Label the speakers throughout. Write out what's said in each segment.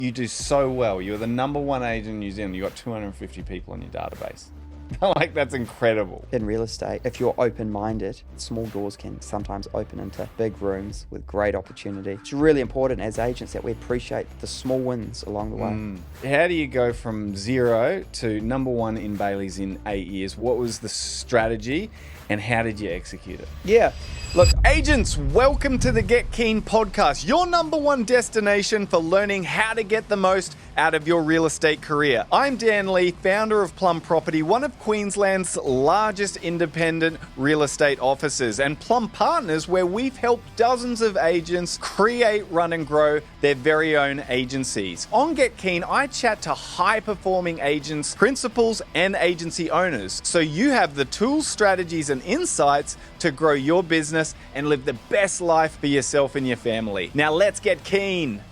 Speaker 1: You do so well. You're the number one agent in New Zealand. You've got 250 people in your database. Like, that's incredible.
Speaker 2: In real estate, if you're open-minded, small doors can sometimes open into big rooms with great opportunity. It's really important as agents that we appreciate the small wins along the way.
Speaker 1: How do you go from 0 to number 1 in Bayleys in 8 years? What was the strategy and how did you execute it?
Speaker 2: Yeah.
Speaker 1: Look, agents, welcome to the Get Keen podcast, your number 1 destination for learning how to get the most out of your real estate career. I'm Dan Lee, founder of Plum Property, one of Queensland's largest independent real estate offices, and Plum Partners, where we've helped dozens of agents create, run and grow their very own agencies. On Get Keen, I chat to high-performing agents, principals, and agency owners, so you have the tools, strategies, and insights to grow your business and live the best life for yourself and your family. Now let's get keen.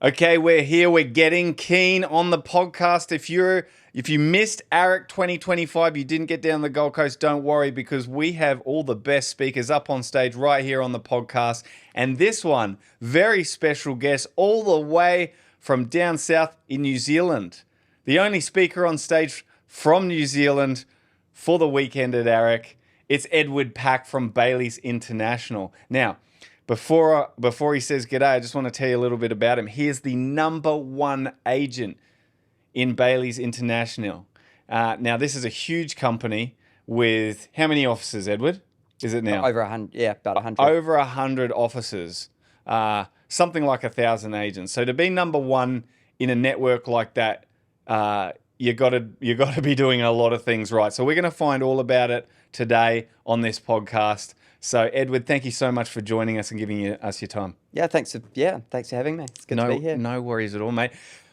Speaker 1: Okay, we're here. We're getting keen on the podcast. If you missed ARIC 2025, you didn't get down the Gold Coast, don't worry, because we have all the best speakers up on stage right here on the podcast. And this one, very special guest all the way from down south in New Zealand. The only speaker on stage from New Zealand for the weekend at ARIC. It's Edward Pack from Bayleys International. Now, before he says g'day, I just want to tell you a little bit about him. He is the number 1 agent in Bayleys International. Now, this is a huge company with how many offices, Edward? Is it now?
Speaker 2: Over 100, yeah, about 100.
Speaker 1: Over 100 offices, something like 1,000 agents. So to be number 1 in a network like that, you got to be doing a lot of things right. So we're going to find all about it today on this podcast. So Edward, thank you so much for joining us and giving us your time.
Speaker 2: Yeah, thanks for having me. It's good to be here.
Speaker 1: No worries at all, mate.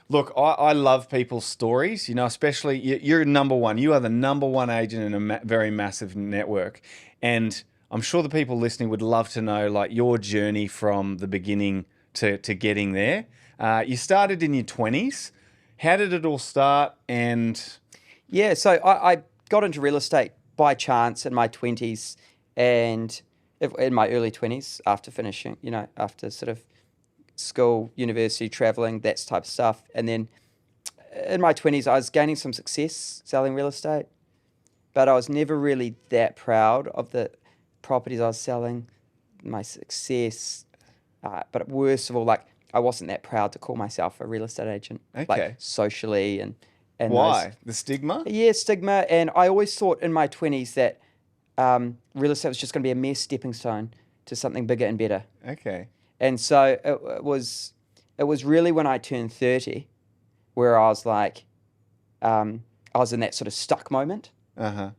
Speaker 1: Look, I love people's stories, especially you're number 1. You are the number 1 agent in a very massive network. And I'm sure the people listening would love to know like your journey from the beginning to getting there. You started in your 20s. How did it all start? And
Speaker 2: yeah, so I got into real estate by chance in my 20s and in my early 20s after finishing, after sort of school, university, traveling, that type of stuff. And then in my 20s, I was gaining some success selling real estate, but I was never really that proud of the properties I was selling, my success. But worst of all, I wasn't that proud to call myself a real estate agent,
Speaker 1: okay,
Speaker 2: socially and
Speaker 1: why? The stigma?
Speaker 2: Yeah, stigma. And I always thought in my 20s that real estate was just going to be a mere stepping stone to something bigger and better.
Speaker 1: Okay.
Speaker 2: And so it was really when I turned 30 where I was like, I was in that sort of stuck moment.
Speaker 1: Uh-huh.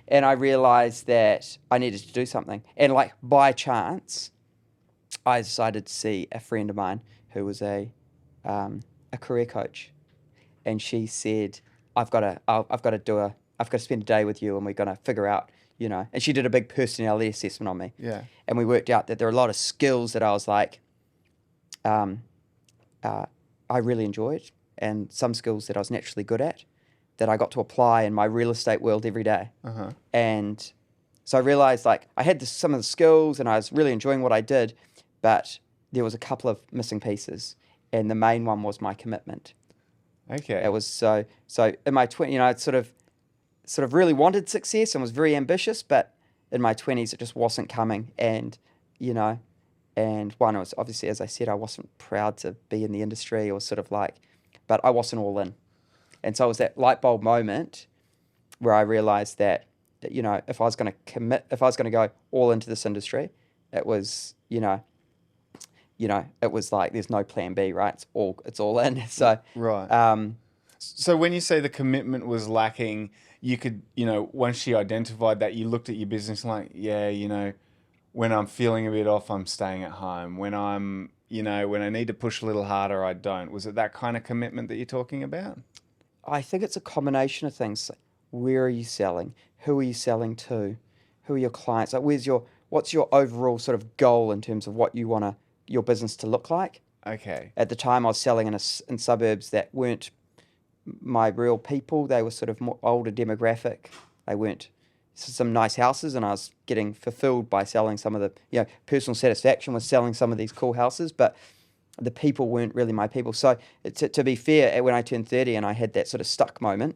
Speaker 2: And I realized that I needed to do something. And by chance, I decided to see a friend of mine who was a career coach. And she said, I've got to spend a day with you and we're going to figure out, and she did a big personality assessment on me.
Speaker 1: Yeah.
Speaker 2: And we worked out that there are a lot of skills that I was like, I really enjoyed, and some skills that I was naturally good at that I got to apply in my real estate world every day.
Speaker 1: Uh-huh.
Speaker 2: And so I realized I had some of the skills and I was really enjoying what I did, but there was a couple of missing pieces. And the main one was my commitment.
Speaker 1: Okay.
Speaker 2: It was so in my 20s, I sort of really wanted success and was very ambitious, but in my 20s it just wasn't coming. And and one was obviously, as I said, I wasn't proud to be in the industry, or but I wasn't all in. And so it was that light bulb moment where I realized that if I was going to commit, if I was going to go all into this industry, it was it was like there's no plan B, right? It's all in. So
Speaker 1: right. So when you say the commitment was lacking, you could, once she identified that, you looked at your business like, yeah, when I'm feeling a bit off, I'm staying at home. When I'm, when I need to push a little harder, I don't. Was it that kind of commitment that you're talking about?
Speaker 2: I think it's a combination of things. Where are you selling? Who are you selling to? Who are your clients? What's your overall sort of goal in terms of what you want your business to look like?
Speaker 1: Okay.
Speaker 2: At the time, I was selling in suburbs that weren't my real people. They were sort of more older demographic. They weren't some nice houses, and I was getting fulfilled by selling some of the, personal satisfaction was selling some of these cool houses. But the people weren't really my people. So to be fair, when I turned 30 and I had that sort of stuck moment,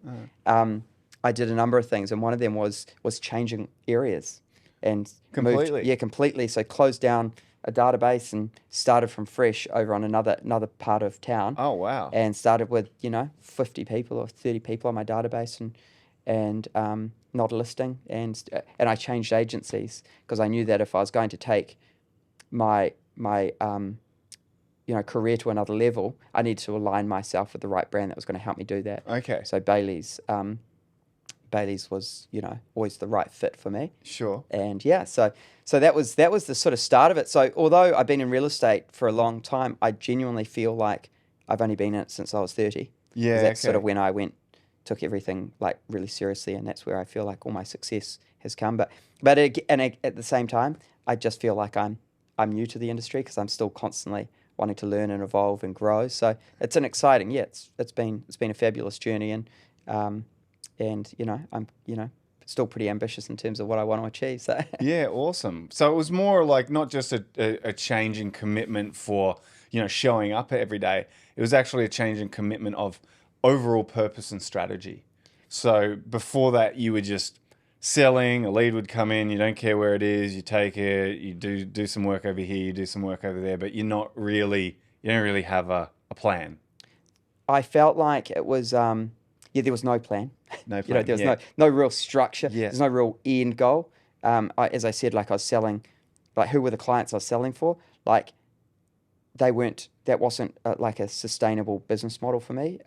Speaker 2: I did a number of things, and one of them was changing areas and
Speaker 1: Completely.
Speaker 2: moved, completely. So closed down a database and started from fresh over on another part of town.
Speaker 1: Oh, wow.
Speaker 2: And started with 50 people or 30 people on my database, and not a listing, and I changed agencies because I knew that if I was going to take my career to another level, I needed to align myself with the right brand that was going to help me do that.
Speaker 1: Okay.
Speaker 2: So Bayleys was always the right fit for me.
Speaker 1: Sure.
Speaker 2: And so that was the sort of start of it. So although I've been in real estate for a long time, I genuinely feel like I've only been in it since I was 30.
Speaker 1: Yeah.
Speaker 2: 'Cause that's sort of
Speaker 1: Okay.
Speaker 2: when I took everything like really seriously, and that's where I feel like all my success has come. But at the same time, I just feel like I'm new to the industry because I'm still constantly wanting to learn and evolve and grow. So it's an exciting, it's been a fabulous journey, and I'm still pretty ambitious in terms of what I want to achieve. So
Speaker 1: Yeah, awesome. So it was more like not just a change in commitment for, showing up every day. It was actually a change in commitment of overall purpose and strategy. So before that, you were just selling, a lead would come in, you don't care where it is, you take it, you do some work over here, you do some work over there, but you don't really have a plan.
Speaker 2: I felt like it was, there was no plan.
Speaker 1: No plan.
Speaker 2: There was no real structure.
Speaker 1: Yeah.
Speaker 2: There's no real end goal. As I said, like I was selling, like who were the clients I was selling for? Like that wasn't like a sustainable business model for me.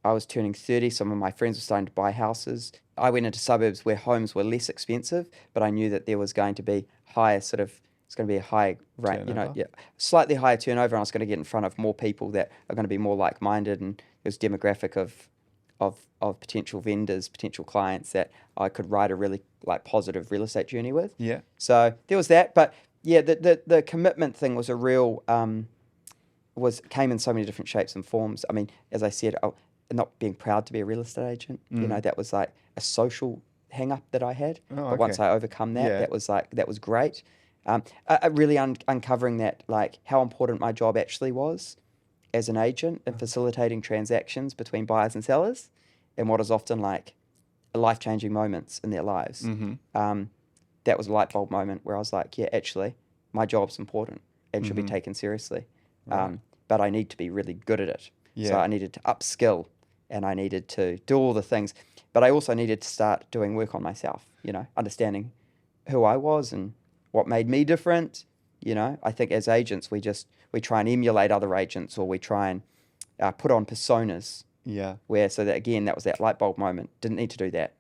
Speaker 2: I was turning 30. Some of my friends were starting to buy houses. I went into suburbs where homes were less expensive, but I knew that there was going to be it's going to be a high rate, slightly higher turnover, and I was going to get in front of more people that are going to be more like-minded, and it was demographic of potential vendors, potential clients that I could write a really like positive real estate journey with.
Speaker 1: Yeah.
Speaker 2: So there was that, but yeah, the commitment thing was a real came in so many different shapes and forms. I mean, as I said, not being proud to be a real estate agent, that was like a social hang up that I had. But once I overcome that, that was great. Really uncovering that, like how important my job actually was as an agent and facilitating transactions between buyers and sellers, and what is often like life-changing moments in their lives. That was a light bulb moment where I was like, yeah, actually, my job's important and should be taken seriously.
Speaker 1: Right.
Speaker 2: But I need to be really good at it.
Speaker 1: Yeah.
Speaker 2: So I needed to upskill, and I needed to do all the things. But I also needed to start doing work on myself, understanding who I was and what made me different. I think as agents, we try and emulate other agents, or we try and put on personas.
Speaker 1: Yeah.
Speaker 2: So that, again, that was that light bulb moment. Didn't need to do that.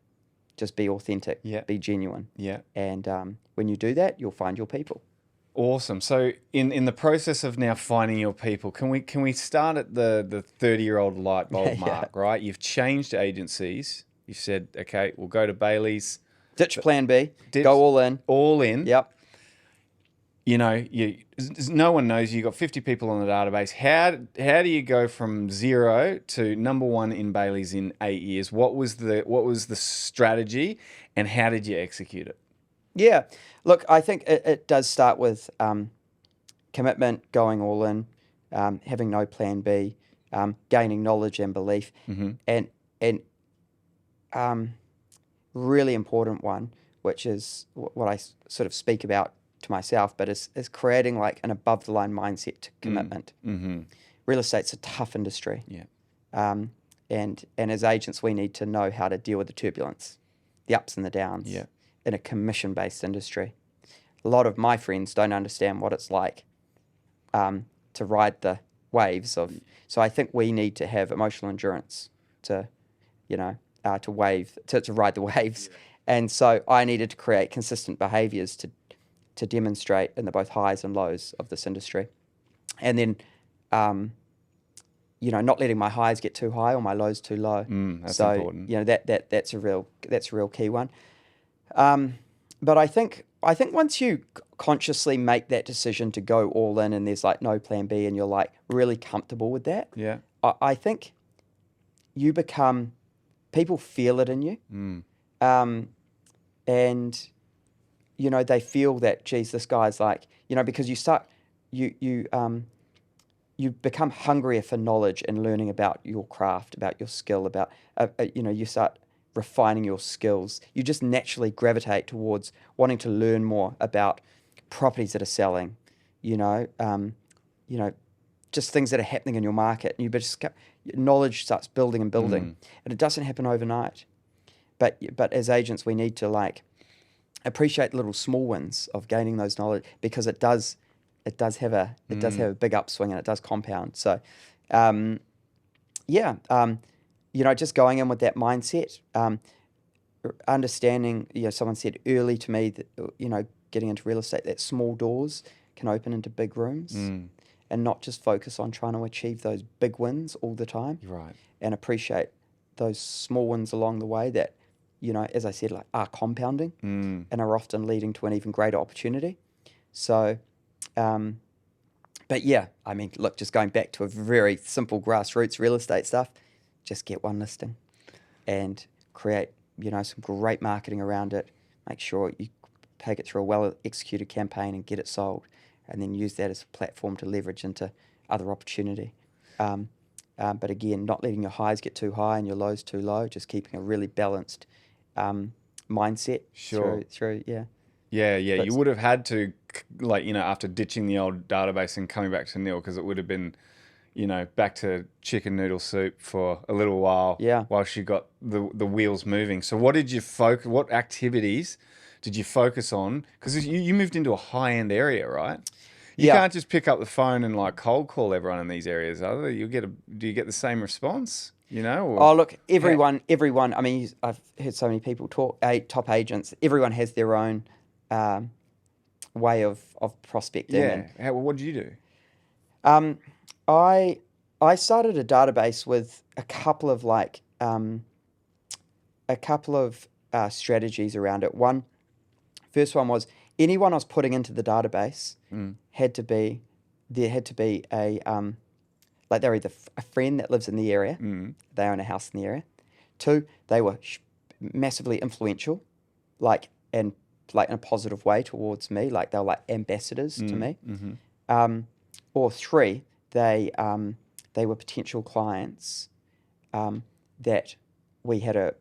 Speaker 2: Just be authentic.
Speaker 1: Yeah.
Speaker 2: Be genuine.
Speaker 1: Yeah.
Speaker 2: And when you do that, you'll find your people.
Speaker 1: Awesome. So in the process of now finding your people, can we start at the 30-year-old light bulb mark, right? You've changed agencies. You've said, okay, we'll go to Bayleys.
Speaker 2: Ditch plan B. Go all in.
Speaker 1: All in.
Speaker 2: Yep.
Speaker 1: No one knows you. You've got 50 people on the database. How do you go from 0 to number 1 in Bayleys in 8 years? What was the strategy, and how did you execute it?
Speaker 2: Yeah. Look, I think it does start with commitment, going all in, having no plan B, gaining knowledge and belief, and really important one, which is what I sort of speak about to myself, but is creating like an above the line mindset to commitment. Real estate's a tough industry.
Speaker 1: Yeah.
Speaker 2: And as agents, we need to know how to deal with the turbulence, the ups and the downs.
Speaker 1: Yeah.
Speaker 2: In a commission-based industry. A lot of my friends don't understand what it's like to ride the waves of. So I think we need to have emotional endurance to ride the waves. Yeah. And so I needed to create consistent behaviors to demonstrate in the both highs and lows of this industry. And then, not letting my highs get too high or my lows too low.
Speaker 1: That's important.
Speaker 2: That's a real key one. But I think once you consciously make that decision to go all in, and there's like no plan B, and you're like really comfortable with that,
Speaker 1: yeah,
Speaker 2: I think you become, people feel it in you, and they feel that, geez, this guy's like, because you start you become hungrier for knowledge and learning about your craft, about your skill, about you start refining your skills. You just naturally gravitate towards wanting to learn more about properties that are selling, you know, just things that are happening in your market. And knowledge starts building and building, and it doesn't happen overnight. But as agents, we need to like appreciate little small wins of gaining those knowledge, because it does have a big upswing, and it does compound. So, just going in with that mindset, understanding. Someone said early to me that getting into real estate, that small doors can open into big rooms, and not just focus on trying to achieve those big wins all the time.
Speaker 1: Right.
Speaker 2: And appreciate those small wins along the way that, as I said, like are compounding and are often leading to an even greater opportunity. So, but yeah, I mean, look, just going back to a very simple grassroots real estate stuff, just get one listing and create, some great marketing around it. Make sure you take it through a well-executed campaign and get it sold, and then use that as a platform to leverage into other opportunity. But again, not letting your highs get too high and your lows too low, just keeping a really balanced mindset.
Speaker 1: Sure.
Speaker 2: Through.
Speaker 1: Yeah. You would have had to, after ditching the old database and coming back to nil, because it would have been, back to chicken noodle soup for a little while.
Speaker 2: Yeah.
Speaker 1: While she got the wheels moving. So what did you what activities did you focus on? Because you moved into a high-end area, right? You can't just pick up the phone and like cold call everyone in these areas, are you? Do you get the same response?
Speaker 2: Oh, look, everyone. I mean, I've heard so many people talk. Top agents. Everyone has their own way of prospecting.
Speaker 1: Yeah. What did you do?
Speaker 2: I started a database with a couple of strategies around it. First one was anyone I was putting into the database had to be a they're either a friend that lives in the area, they own a house in the area. 2, they were massively influential, in a positive way towards me, like they were like ambassadors to me. Or 3, they were potential clients that we had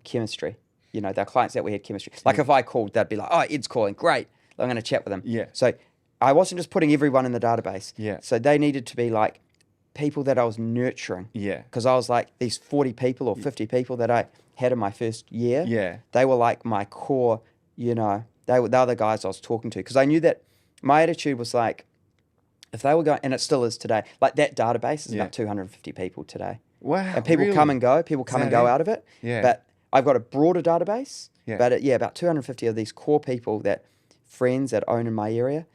Speaker 2: chemistry. They're clients that we had chemistry. Like if I called, they'd be like, "Oh, Ed's calling, great. I'm going to chat with him."
Speaker 1: Yeah.
Speaker 2: So I wasn't just putting everyone in the database.
Speaker 1: Yeah.
Speaker 2: So they needed to be like people that I was nurturing.
Speaker 1: Yeah.
Speaker 2: Because I was like these 40 people or 50 people that I had in my first year.
Speaker 1: Yeah.
Speaker 2: They were like my core. They were the guys I was talking to, because I knew that my attitude was like, if they were going, and it still is today, like that database is about 250 people today.
Speaker 1: Wow.
Speaker 2: And people come and go. People come and go out of it.
Speaker 1: Yeah.
Speaker 2: But I've got a broader database.
Speaker 1: Yeah.
Speaker 2: But about 250 of these core people, that friends that own in my area,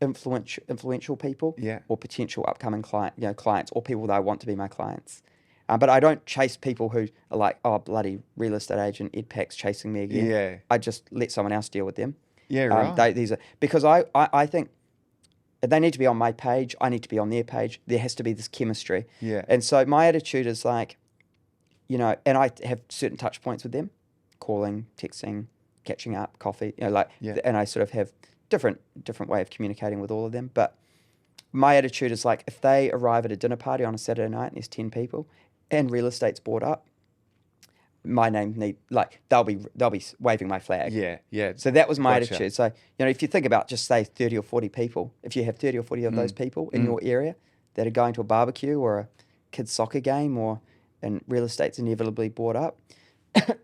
Speaker 2: influential people, or potential upcoming clients, or people that I want to be my clients. But I don't chase people who are like, "Oh, bloody real estate agent Ed Pack's chasing me again."
Speaker 1: Yeah.
Speaker 2: I just let someone else deal with them.
Speaker 1: Yeah, right.
Speaker 2: Because I think they need to be on my page. I need to be on their page. There has to be this chemistry.
Speaker 1: Yeah.
Speaker 2: And so my attitude is like, and I have certain touch points with them, calling, texting, catching up, coffee, and I sort of have different way of communicating with all of them. But my attitude is like, if they arrive at a dinner party on a Saturday night and there's 10 people and real estate's bought up, my name they'll be waving my flag.
Speaker 1: Yeah.
Speaker 2: So that was my attitude. So, if you think about just say 30 or 40 people, if you have 30 or 40 of those people in your area that are going to a barbecue or a kid's soccer game, and real estate's inevitably bought up,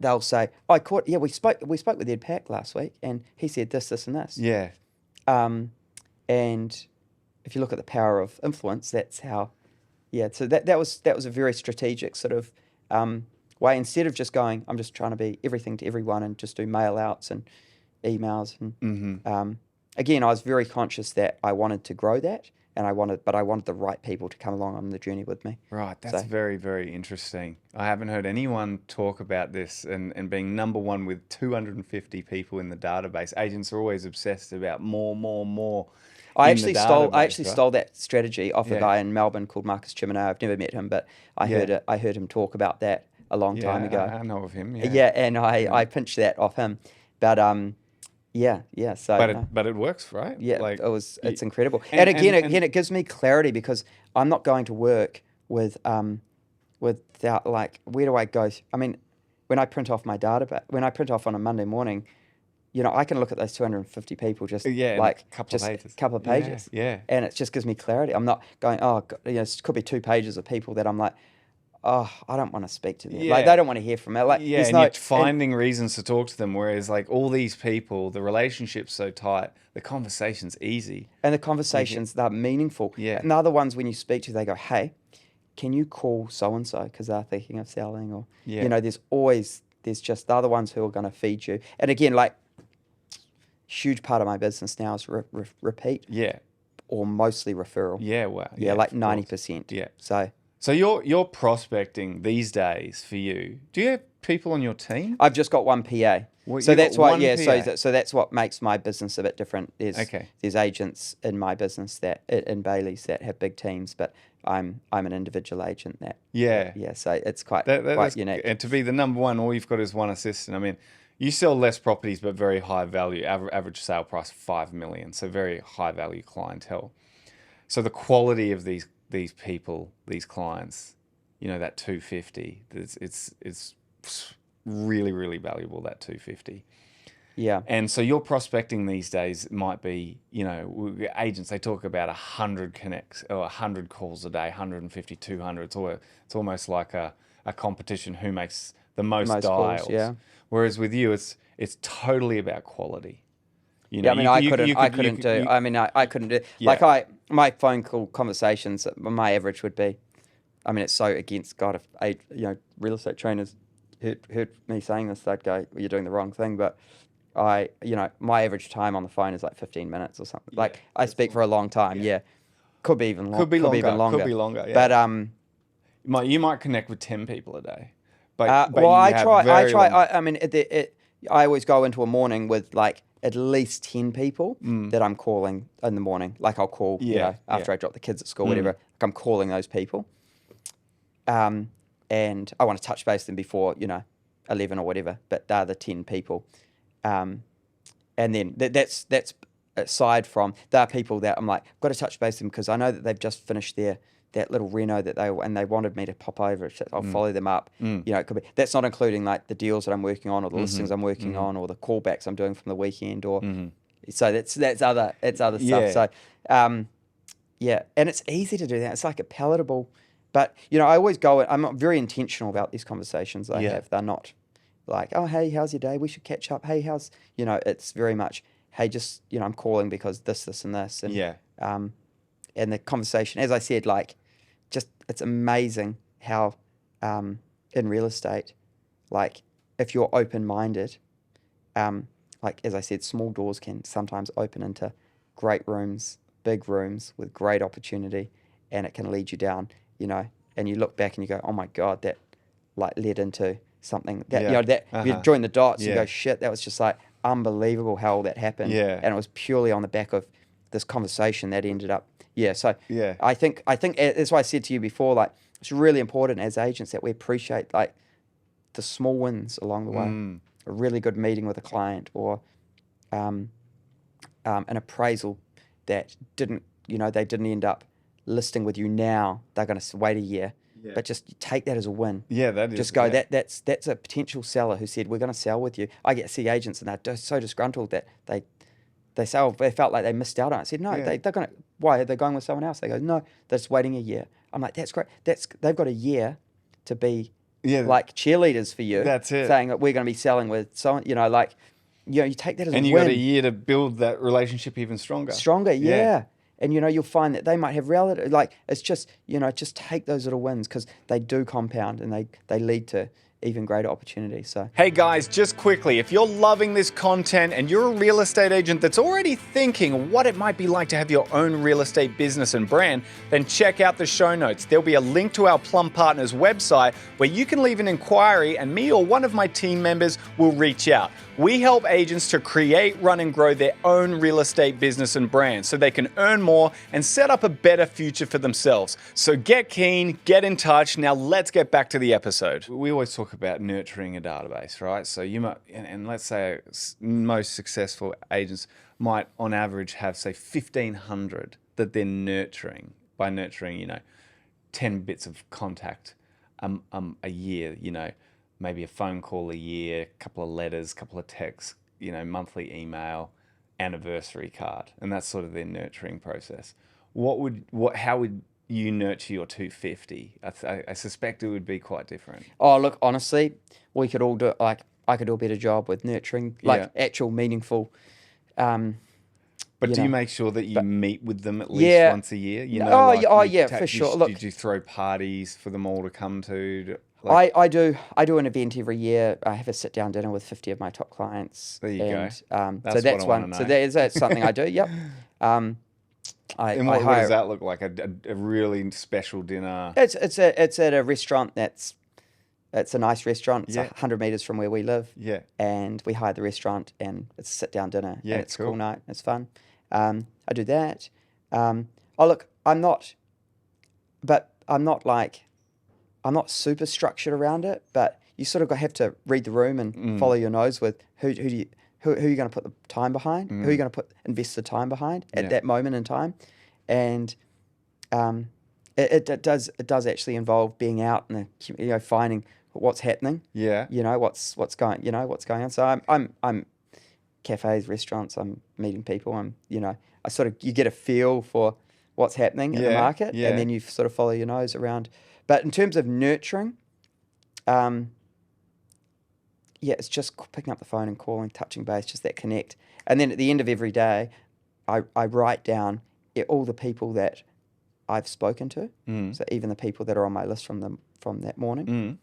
Speaker 2: they'll say, we spoke with Ed Pack last week and he said this, and this.
Speaker 1: Yeah.
Speaker 2: And if you look at the power of influence, that's how, so that was a very strategic sort of way. Instead of just going, I'm just trying to be everything to everyone and just do mail outs and emails. And again, I was very conscious that I wanted to grow that, and I wanted the right people to come along on the journey with me.
Speaker 1: Right, that's very, very interesting. I haven't heard anyone talk about this and being number one with 250 people in the database. Agents are always obsessed about more. I actually
Speaker 2: stole that strategy off a guy in Melbourne called Marcus Chimenez. I've never met him, but I heard him talk about that a long time ago.
Speaker 1: I know of him.
Speaker 2: Yeah, and I pinched that off him. But Yeah, yeah. So,
Speaker 1: But it works, right?
Speaker 2: yeah,
Speaker 1: Like
Speaker 2: it's incredible.
Speaker 1: and-
Speaker 2: And
Speaker 1: and-
Speaker 2: again, it gives me clarity because I'm not going to work without like, where do I go? I mean, when I print off my data, when I print off on a Monday morning, I can look at those 250 people just
Speaker 1: Yeah, in a
Speaker 2: like
Speaker 1: couple of pages.
Speaker 2: couple of pages.
Speaker 1: Yeah.
Speaker 2: And it just gives me clarity. I'm not going, oh, God, it could be 2 pages of people that I'm like, oh, I don't want to speak to them. Like,
Speaker 1: Yeah.
Speaker 2: they don't want to hear from me. Like,
Speaker 1: Yeah,
Speaker 2: there's
Speaker 1: and
Speaker 2: no
Speaker 1: you're finding reasons to talk to them, whereas like all these people, the relationship's so tight, the conversation's easy.
Speaker 2: and the conversations, they're meaningful.
Speaker 1: Yeah.
Speaker 2: And the other ones, when you speak to, they go, hey, can you call so-and-so because they're thinking of selling? Or,
Speaker 1: Yeah.
Speaker 2: there's just the other ones who are going to feed you. And again, like, huge part of my business now is repeat
Speaker 1: Yeah.
Speaker 2: or mostly referral.
Speaker 1: Yeah, wow.
Speaker 2: Yeah, like
Speaker 1: of course.
Speaker 2: 90%.
Speaker 1: Yeah.
Speaker 2: So
Speaker 1: you're prospecting these days for you. Do you have people on your team?
Speaker 2: I've just got one PA.
Speaker 1: Well,
Speaker 2: So
Speaker 1: you've
Speaker 2: that's
Speaker 1: got
Speaker 2: why,
Speaker 1: one
Speaker 2: yeah.
Speaker 1: PA.
Speaker 2: So that's what makes my business a bit different.
Speaker 1: Okay.
Speaker 2: There's agents in my business that in Bayleys that have big teams, but I'm an individual agent that.
Speaker 1: Yeah.
Speaker 2: Yeah. So it's quite
Speaker 1: That's
Speaker 2: unique.
Speaker 1: And to be the number one, all you've got is one assistant. I mean, you sell less properties, but very high value. Average sale price 5 million. So very high value clientele. So the quality of these people, these clients, that 250, it's really, really valuable, that 250.
Speaker 2: Yeah.
Speaker 1: And so your prospecting these days might be, agents, they talk about 100 connects or 100 calls a day, 150, 200. It's almost like a competition who makes the most dials.
Speaker 2: Calls, yeah.
Speaker 1: Whereas with you, it's totally about quality.
Speaker 2: Yeah, I mean, I couldn't do.
Speaker 1: Yeah.
Speaker 2: Like my phone call conversations, my average would be, I mean, it's so against God. If real estate trainers heard me saying this, they'd go, well, "You're doing the wrong thing." But my average time on the phone is like 15 minutes or something.
Speaker 1: Yeah,
Speaker 2: like I speak for a long time. Yeah, could be even longer.
Speaker 1: Could be longer.
Speaker 2: Even longer.
Speaker 1: Could be longer. Yeah.
Speaker 2: But
Speaker 1: you might connect with 10 people a day. But
Speaker 2: I
Speaker 1: have
Speaker 2: try.
Speaker 1: very long-
Speaker 2: I mean, I always go into a morning with like at least 10 people that I'm calling in the morning. Like I'll call, after I drop the kids at school, whatever. Like I'm calling those people. And I want to touch base them before, 11 or whatever, but they're the 10 people. And then that's aside from, there are people that I'm like, got to touch base them because I know that they've just finished that little reno that they wanted me to pop over. So I'll follow them up. It could be, that's not including like the deals that I'm working on or the listings I'm working on or the callbacks I'm doing from the weekend or, so that's other stuff.
Speaker 1: Yeah.
Speaker 2: So, and it's easy to do that. It's like a palatable, but I always I'm very intentional about these conversations I have. They're not like, oh, hey, how's your day? We should catch up. Hey, how's, it's very much, hey, just, I'm calling because this, and this. And, and the conversation, as I said, like, just, it's amazing how, in real estate, like, if you're open-minded, like, as I said, small doors can sometimes open into great rooms, big rooms with great opportunity, and it can lead you down, and you look back and you go, oh my God, that like led into something that, you join the dots and go, shit, that was just like unbelievable how all that happened.
Speaker 1: Yeah.
Speaker 2: And it was purely on the back of this conversation that ended up. I think that's why I said to you before, like, it's really important as agents that we appreciate like the small wins along the way. A really good meeting with a client or an appraisal that didn't end up listing with you now. They're going to wait a year. Yeah. But just take that as a win.
Speaker 1: Yeah, that is.
Speaker 2: Just go, that's a potential seller who said, we're going to sell with you. I get to see agents and they're so disgruntled that they say, oh, they felt like they missed out on it. I said, no, they're going to, why? Are they going with someone else? They go, no, they're just waiting a year. I'm like, that's great. They've got a year to be like cheerleaders for you.
Speaker 1: That's it.
Speaker 2: Saying that we're going to be selling with someone, you take that as a win.
Speaker 1: And you got a year to build that relationship even stronger.
Speaker 2: Yeah. And, you'll find that they might have relative, like, it's just, just take those little wins because they do compound and they lead to even greater opportunity. So,
Speaker 1: hey guys, just quickly, if you're loving this content and you're a real estate agent that's already thinking what it might be like to have your own real estate business and brand, then check out the show notes. There'll be a link to our Plum Partners website where you can leave an inquiry and me or one of my team members will reach out. We help agents to create, run, and grow their own real estate business and brand so they can earn more and set up a better future for themselves. So get keen, get in touch. Now let's get back to the episode. We always talk talk about nurturing a database, right? So you might, and let's say most successful agents might, on average, have say 1,500 that they're nurturing. By nurturing, 10 bits of contact a year. Maybe a phone call a year, a couple of letters, a couple of texts, monthly email, anniversary card, and that's sort of their nurturing process. How would you nurture your 250? I suspect it would be quite different.
Speaker 2: Oh, look, honestly, we could all do, like, I could do a better job with nurturing, like, actual meaningful.
Speaker 1: But do you make sure that you meet with them at least once a year?
Speaker 2: For sure. Look,
Speaker 1: did you throw parties for them all to come to?
Speaker 2: I do an event every year. I have a sit down dinner with 50 of my top clients.
Speaker 1: There you go.
Speaker 2: So that's one. So that's something I do. Yep.
Speaker 1: And what does that look like? A really special dinner?
Speaker 2: It's at a restaurant it's a nice restaurant. It's 100 meters from where we live.
Speaker 1: Yeah.
Speaker 2: And we hire the restaurant, and it's a sit down dinner.
Speaker 1: Yeah,
Speaker 2: and it's
Speaker 1: cool.
Speaker 2: a cool night. It's fun. I do that. Look, I'm not super structured around it, but you sort of have to read the room and follow your nose with who are you going to put the time behind? Who are you going to invest the time behind at that moment in time? And it does actually involve being out and finding what's happening.
Speaker 1: Yeah.
Speaker 2: What's going on. So I'm cafes, restaurants. I'm meeting people. You get a feel for what's happening in the market, and then you sort of follow your nose around. But in terms of nurturing, it's just picking up the phone and calling, touching base, just that connect. And then at the end of every day, I write down all the people that I've spoken to. So even the people that are on my list from that morning,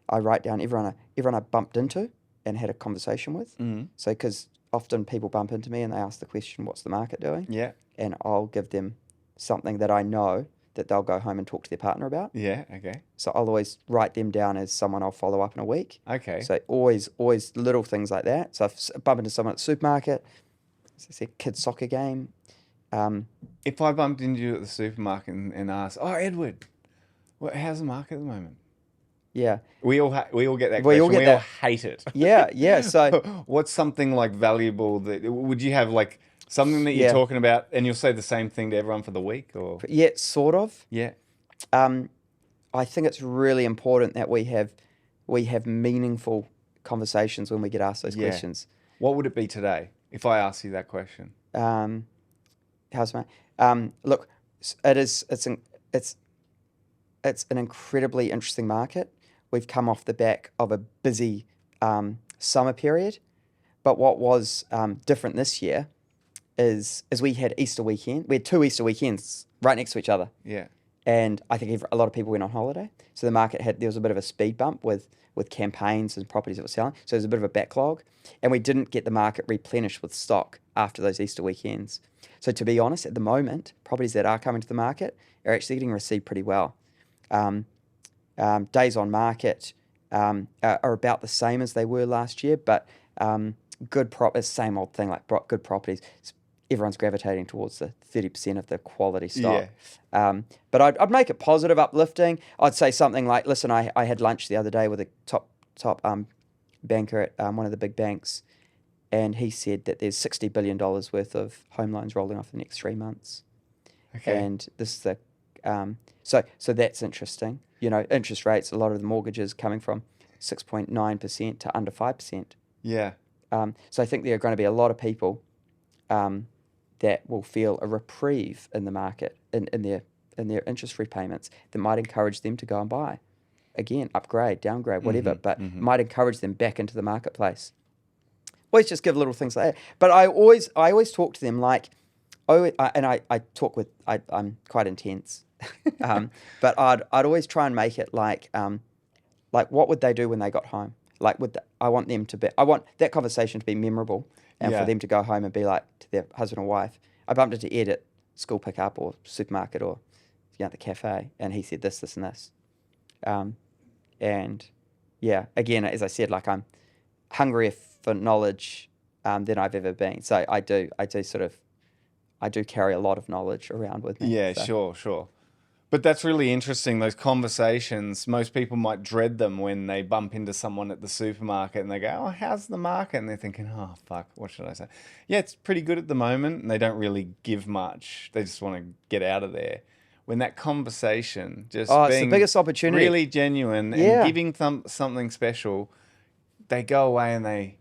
Speaker 2: I write down everyone I bumped into and had a conversation with. So because often people bump into me and they ask the question, "What's the market doing?"
Speaker 1: Yeah.
Speaker 2: And I'll give them something that I know that they'll go home and talk to their partner about.
Speaker 1: Yeah. Okay.
Speaker 2: So I'll always write them down as someone I'll follow up in a week.
Speaker 1: Okay.
Speaker 2: So always little things like that. So if I bump into someone at the supermarket, as I said, kids' soccer game.
Speaker 1: If I bumped into you at the supermarket and asked, "Oh, Edward, how's the market at the moment?"
Speaker 2: Yeah.
Speaker 1: We all get that question.
Speaker 2: We all
Speaker 1: hate it.
Speaker 2: Yeah. So
Speaker 1: what's something like valuable that would you have, like something that you're talking about and you'll say the same thing to everyone for the week, or?
Speaker 2: Yeah, sort of.
Speaker 1: Yeah.
Speaker 2: I think it's really important that we have meaningful conversations when we get asked those questions.
Speaker 1: What would it be today if I asked you that question?
Speaker 2: How's my look? It's an incredibly interesting market. We've come off the back of a busy summer period, but what was different this year is we had Easter weekend. We had 2 Easter weekends right next to each other.
Speaker 1: Yeah.
Speaker 2: And I think a lot of people went on holiday, so the market there was a bit of a speed bump with campaigns and properties that were selling. So there's a bit of a backlog, and we didn't get the market replenished with stock after those Easter weekends. So to be honest, at the moment, properties that are coming to the market are actually getting received pretty well. Days on market are about the same as they were last year, but same old thing, like good properties. Everyone's gravitating towards the 30% of the quality stock. Yeah. But I'd make it positive, uplifting. I'd say something like, listen, I had lunch the other day with a top banker at one of the big banks, and he said that there's $60 billion worth of home loans rolling off the next 3 months. Okay. And this is the so that's interesting. Interest rates, a lot of the mortgages coming from 6.9% to under 5%.
Speaker 1: Yeah.
Speaker 2: So I think there are going to be a lot of people that will feel a reprieve in the market in their interest repayments that might encourage them to go and buy. Again, upgrade, downgrade, whatever, but might encourage them back into the marketplace. Always just give little things like that. But I always talk to them like, I talk with, I'm quite intense, but I'd always try and make it like what would they do when they got home? Like, I want that conversation to be memorable, and for them to go home and be like to their husband or wife, I bumped into Ed at school pickup or supermarket or the cafe, and he said this, and this. And yeah, again, as I said, like I'm hungrier for knowledge than I've ever been. So I do carry a lot of knowledge around with me.
Speaker 1: Yeah,
Speaker 2: so.
Speaker 1: sure. But that's really interesting, those conversations. Most people might dread them when they bump into someone at the supermarket and they go, oh, how's the market? And they're thinking, oh, fuck, what should I say? Yeah, it's pretty good at the moment. And they don't really give much. They just want to get out of there. When that conversation, just
Speaker 2: Oh, it's the
Speaker 1: being
Speaker 2: biggest opportunity.
Speaker 1: really genuine and
Speaker 2: Yeah.
Speaker 1: giving them something special, they go away and they,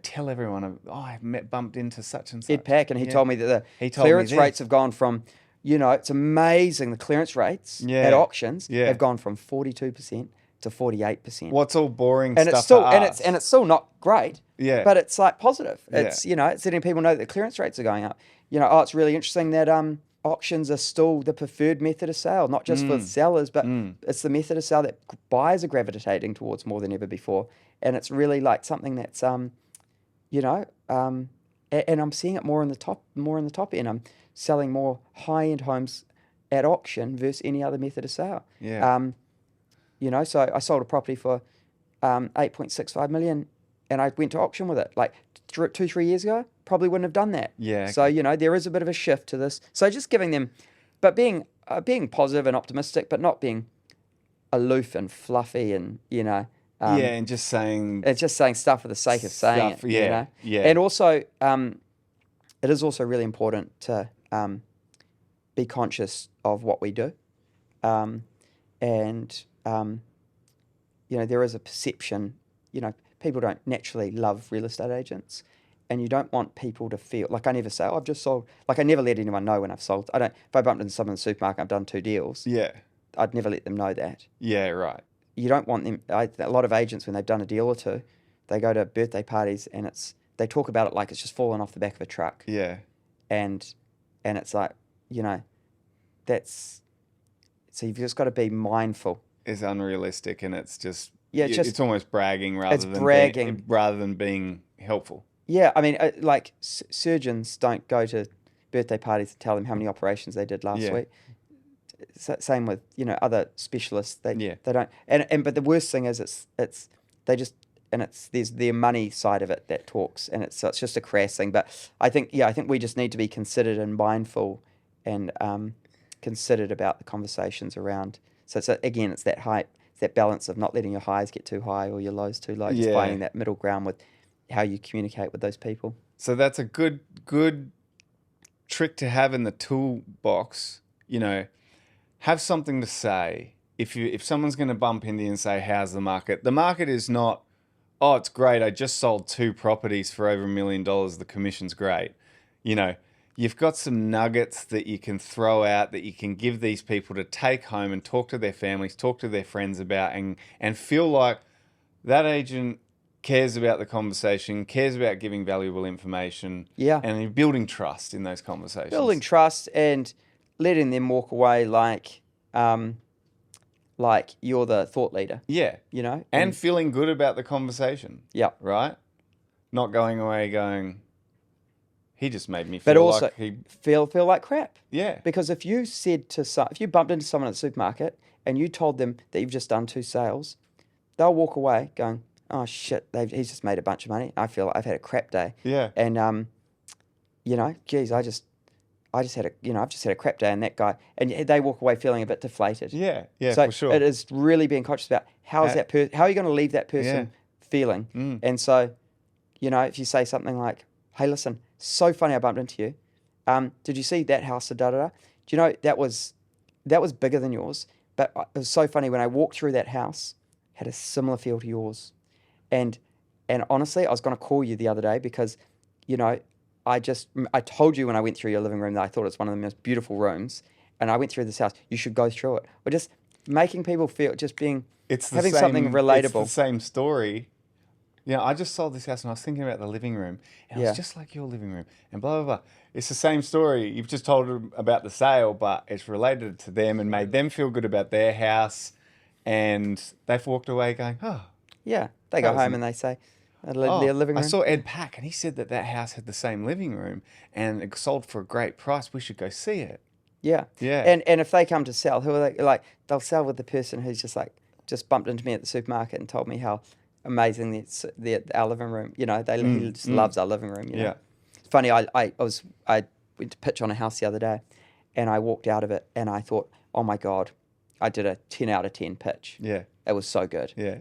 Speaker 1: tell everyone, oh, I bumped into such and such.
Speaker 2: Ed Pack, and he told me that
Speaker 1: He
Speaker 2: the
Speaker 1: told me
Speaker 2: clearance
Speaker 1: this.
Speaker 2: rates have gone from, it's amazing. The clearance rates
Speaker 1: Yeah.
Speaker 2: at auctions
Speaker 1: Yeah.
Speaker 2: have gone from 42% to 48%.
Speaker 1: What's all boring
Speaker 2: and
Speaker 1: stuff
Speaker 2: it's still
Speaker 1: to
Speaker 2: and
Speaker 1: us.
Speaker 2: it's still not great.
Speaker 1: Yeah.
Speaker 2: But it's like positive.
Speaker 1: Yeah.
Speaker 2: It's it's letting people know that the clearance rates are going up. It's really interesting that auctions are still the preferred method of sale, not just for sellers, but it's the method of sale that buyers are gravitating towards more than ever before. And it's really like something that's and I'm seeing it more in the top end. I'm selling more high-end homes at auction versus any other method of sale.
Speaker 1: Yeah.
Speaker 2: So I sold a property for 8.65 million, and I went to auction with it. Like 2-3 years ago, probably wouldn't have done that.
Speaker 1: Yeah.
Speaker 2: So there is a bit of a shift to this. So just giving them, but being positive and optimistic, but not being aloof and fluffy and
Speaker 1: and just saying
Speaker 2: it's just saying stuff for the sake of saying it.
Speaker 1: Yeah.
Speaker 2: And also, it is also really important to be conscious of what we do, and there is a perception. People don't naturally love real estate agents, and you don't want people to feel like I never say, "Oh, I've just sold." Like I never let anyone know when I've sold. I don't. If I bumped into someone in the supermarket, I've done 2 deals.
Speaker 1: Yeah.
Speaker 2: I'd never let them know that.
Speaker 1: Yeah. Right.
Speaker 2: You don't want them. A lot of agents, when they've done a deal or two, they go to birthday parties and they talk about it like it's just fallen off the back of a truck.
Speaker 1: Yeah.
Speaker 2: And it's like, that's, so you've just got to be mindful.
Speaker 1: It's unrealistic, and it's just
Speaker 2: it's
Speaker 1: almost bragging
Speaker 2: bragging
Speaker 1: rather than being helpful.
Speaker 2: Yeah, I mean, like surgeons don't go to birthday parties and tell them how many operations they did last week. Same with other specialists. They don't. But the worst thing is there's their money side of it that talks, and it's just a crass thing. But I think we just need to be considered and mindful, and considered about the conversations around. So it's that balance of not letting your highs get too high or your lows too low. Just finding that middle ground with how you communicate with those people.
Speaker 1: So that's a good trick to have in the toolbox. Have something to say. If someone's going to bump into you and say, how's the market? The market is not, oh, it's great. I just sold 2 properties for over $1 million. The commission's great. You've got some nuggets that you can throw out that you can give these people to take home and talk to their families, talk to their friends about, and feel like that agent cares about the conversation, cares about giving valuable information.
Speaker 2: Yeah.
Speaker 1: And you're building trust in those conversations.
Speaker 2: Building trust and letting them walk away like you're the thought leader.
Speaker 1: Yeah. And feeling good about the conversation.
Speaker 2: Yeah.
Speaker 1: Right? Not going away going, he just made me feel
Speaker 2: but also
Speaker 1: like he...
Speaker 2: feel like crap.
Speaker 1: Yeah.
Speaker 2: Because if you bumped into someone at the supermarket and you told them that you've just done 2 sales, they'll walk away going, oh shit, he's just made a bunch of money. I feel like I've had a crap day.
Speaker 1: Yeah.
Speaker 2: And geez, I've just had a crap day, and that guy, and they walk away feeling a bit deflated.
Speaker 1: Yeah,
Speaker 2: so
Speaker 1: for sure.
Speaker 2: it is really being conscious about how are you going to leave that person feeling. And so, if you say something like, "Hey, listen, so funny I bumped into you. Did you see that house? Da da da. Do you know that was bigger than yours? But it was so funny when I walked through that house, had a similar feel to yours, and honestly, I was going to call you the other day because, I told you when I went through your living room that I thought it was one of the most beautiful rooms, and I went through this house. You should go through it. Or just making people feel, just being, having something relatable.
Speaker 1: It's the same story. I just sold this house and I was thinking about the living room, and it was just like your living room, and blah, blah, blah. It's the same story. You've just told them about the sale, but it's related to them and made them feel good about their house, and they've walked away going, oh.
Speaker 2: Yeah, they go home and they say, their living room.
Speaker 1: I saw Ed Pack, and he said that house had the same living room, and it sold for a great price. We should go see it.
Speaker 2: Yeah.
Speaker 1: Yeah.
Speaker 2: And if they come to sell, who are they? Like, they'll sell with the person who's just bumped into me at the supermarket and told me how amazing our living room. He just loves our living room.
Speaker 1: Yeah.
Speaker 2: It's funny. I went to pitch on a house the other day, and I walked out of it, and I thought, oh my God, I did a 10 out of 10 pitch.
Speaker 1: Yeah.
Speaker 2: It was so good.
Speaker 1: Yeah.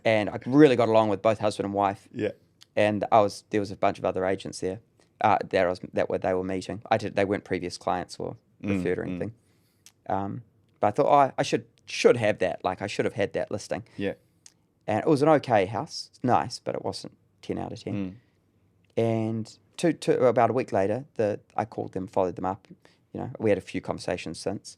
Speaker 2: And I really got along with both husband and wife.
Speaker 1: Yeah.
Speaker 2: And there was a bunch of other agents there they were meeting. They weren't previous clients or referred or anything. But I thought, oh, I should have that. Like, I should have had that listing.
Speaker 1: Yeah.
Speaker 2: And it was an okay house. It's nice, but it wasn't 10 out of 10. And about a week later, I called them, followed them up. You know, we had a few conversations since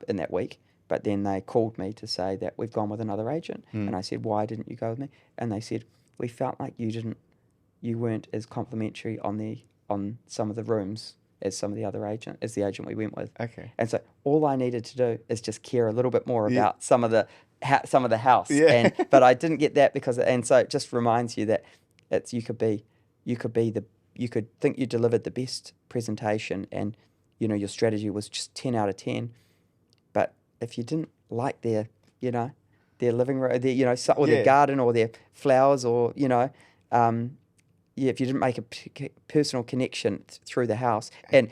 Speaker 2: in that week. But then they called me to say that we've gone with another agent. And I said, why didn't you go with me? And they said, we felt like you weren't as complimentary on some of the rooms as the agent we went with.
Speaker 1: Okay.
Speaker 2: And so all I needed to do is just care a little bit more about some of the house.
Speaker 1: Yeah.
Speaker 2: But I didn't get that and so it just reminds you that you could think you delivered the best presentation and, you know, your strategy was just 10 out of 10. But if you didn't like their living room, their garden or their flowers or, you know, if you didn't make a personal connection through the house, and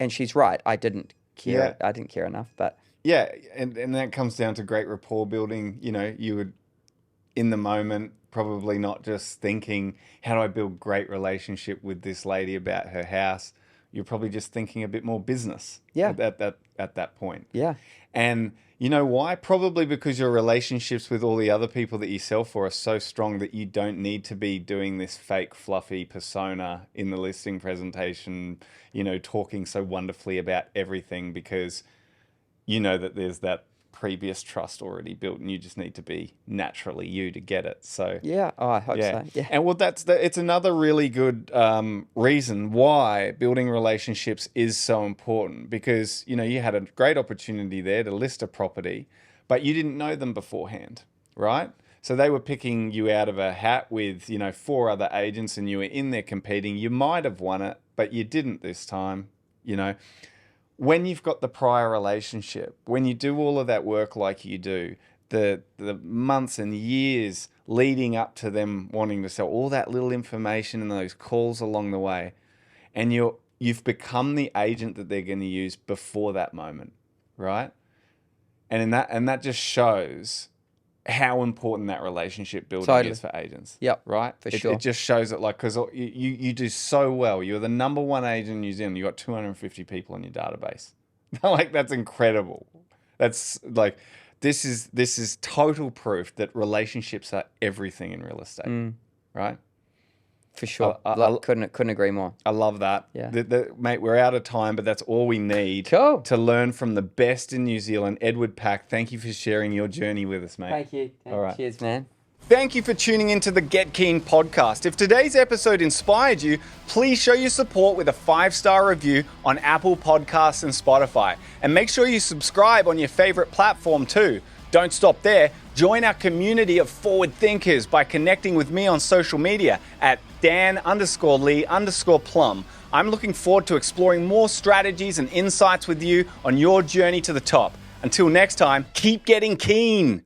Speaker 2: she's right, I didn't care. I didn't care enough, but
Speaker 1: yeah, and that comes down to great rapport building. You know, you would, in the moment, probably not just thinking, how do I build great relationship with this lady about her house? You're probably just thinking a bit more business.
Speaker 2: Yeah.
Speaker 1: At that point.
Speaker 2: Yeah.
Speaker 1: And you know why? Probably because your relationships with all the other people that you sell for are so strong that you don't need to be doing this fake fluffy persona in the listing presentation, you know, talking so wonderfully about everything, because you know that there's that previous trust already built and you just need to be naturally you to get it. So
Speaker 2: yeah, I hope so. Yeah.
Speaker 1: And well, it's another really good reason why building relationships is so important, because, you know, you had a great opportunity there to list a property, but you didn't know them beforehand, right? So they were picking you out of a hat with, you know, 4 other agents and you were in there competing. You might have won it, but you didn't this time, you know. When you've got the prior relationship, when you do all of that work like you do, the months and years leading up to them wanting to sell, all that little information and those calls along the way, and you've become the agent that they're going to use before that moment, right? And that just shows how important that relationship building is for agents.
Speaker 2: Yep,
Speaker 1: right?
Speaker 2: For sure.
Speaker 1: It just shows it, like, because you do so well. You're the #1 agent in New Zealand. You got 250 people in your database. Like, that's incredible. That's like, this is total proof that relationships are everything in real estate, right?
Speaker 2: For sure. Couldn't agree more.
Speaker 1: I love that.
Speaker 2: Yeah.
Speaker 1: Mate, we're out of time, but that's all we need to learn from the best in New Zealand. Edward Pack, thank you for sharing your journey with us, mate.
Speaker 2: Thank you.
Speaker 1: All right.
Speaker 2: Cheers, man.
Speaker 1: Thank you for tuning into the Get Keen podcast. If today's episode inspired you, please show your support with a 5-star review on Apple Podcasts and Spotify. And make sure you subscribe on your favorite platform too. Don't stop there. Join our community of forward thinkers by connecting with me on social media at Dan_Lee_Plum. I'm looking forward to exploring more strategies and insights with you on your journey to the top. Until next time, keep getting keen.